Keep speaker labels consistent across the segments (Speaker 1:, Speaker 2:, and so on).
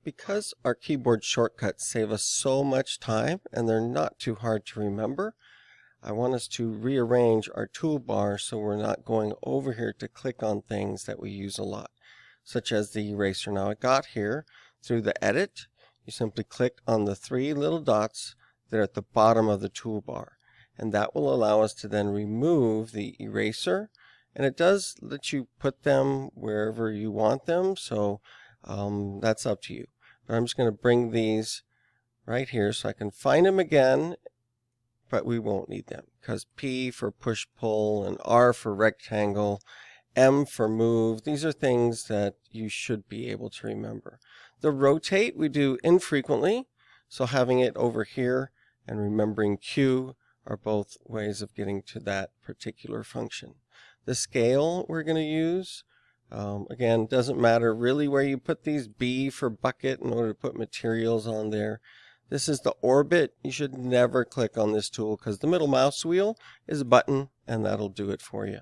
Speaker 1: Because our keyboard shortcuts save us so much time and they're not too hard to remember, I want us to rearrange our toolbar so we're not going over here to click on things that we use a lot, such as the eraser. Now I got here through the edit. You simply click on the three little dots that are at the bottom of the toolbar, and that will allow us to then remove the eraser, and it does let you put them wherever you want them, so that's up to you. But I'm just going to bring these right here so I can find them again, but we won't need them because P for push pull and R for rectangle, M for move, these are things that you should be able to remember. The rotate we do infrequently, so having it over here and remembering Q are both ways of getting to that particular function. The scale we're going to use, again, doesn't matter really where you put these. B for bucket in order to put materials on there. This is the orbit. You should never click on this tool because the middle mouse wheel is a button and that'll do it for you.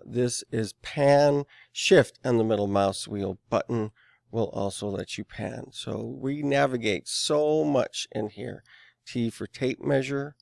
Speaker 1: This is pan. Shift and the middle mouse wheel button will also let you pan. So we navigate so much in here. T for tape measure,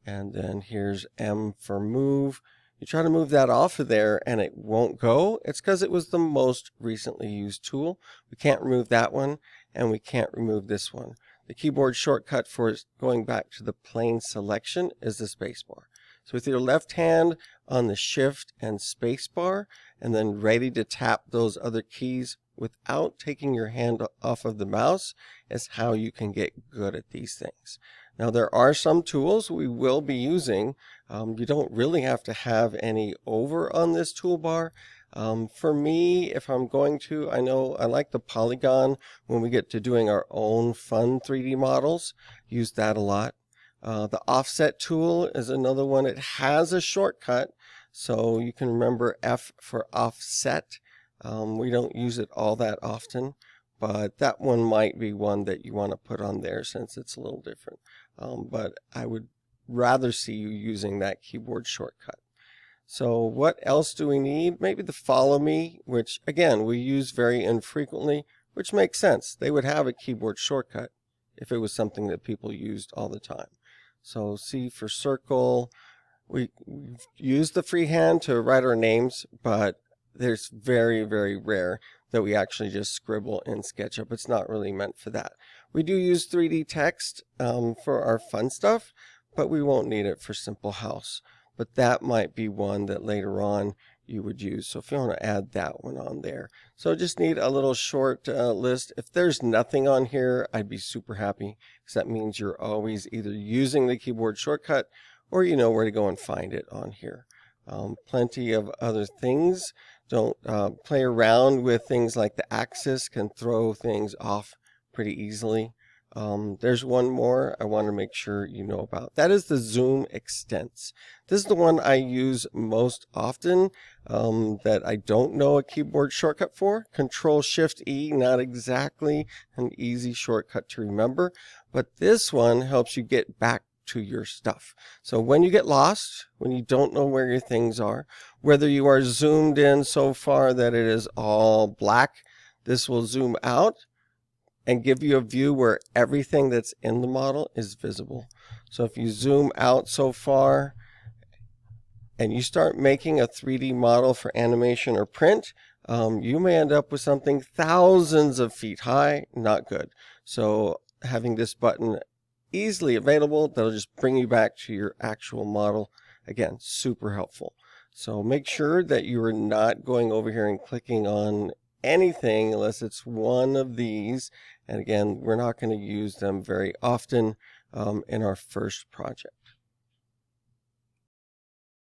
Speaker 1: and then here's M for move. You try to move that off of there and it won't go. It's because it was the most recently used tool. We can't remove that one and we can't remove this one. The keyboard shortcut for going back to the plain selection is the spacebar. So with your left hand on the shift and spacebar and then ready to tap those other keys without taking your hand off of the mouse is how you can get good at these things. Now there are some tools we will be using. You don't really have to have any over on this toolbar. For me, if I'm going to, I know I like the polygon when we get to doing our own fun 3D models. Use that a lot. The offset tool is another one. It has a shortcut, so you can remember F for offset. We don't use it all that often, but that one might be one that you want to put on there since it's a little different. But I would rather see you using that keyboard shortcut. So what else do we need? Maybe the follow me, which again we use very infrequently, which makes sense. They would have a keyboard shortcut if it was something that people used all the time. So C for circle. We've used the freehand to write our names, but there's very, very rare that we actually just scribble in SketchUp. It's not really meant for that. We do use 3D text for our fun stuff, but we won't need it for Simple House. But that might be one that later on you would use. So if you want to add that one on there. So just need a little short list. If there's nothing on here, I'd be super happy because that means you're always either using the keyboard shortcut or you know where to go and find it on here. Plenty of other things. Don't play around with things like the axis, can throw things off pretty easily. There's one more I want to make sure you know about. That is the zoom extents. This is the one I use most often that I don't know a keyboard shortcut for. Control-Shift-E, not exactly an easy shortcut to remember, but this one helps you get back to your stuff. So when you get lost, when you don't know where your things are, whether you are zoomed in so far that it is all black, this will zoom out and give you a view where everything that's in the model is visible. So if you zoom out so far and you start making a 3D model for animation or print, you may end up with something thousands of feet high, not good. So having this button easily available, that'll just bring you back to your actual model. Again, super helpful. So make sure that you are not going over here and clicking on anything unless it's one of these. And again, we're not going to use them very often in our first project.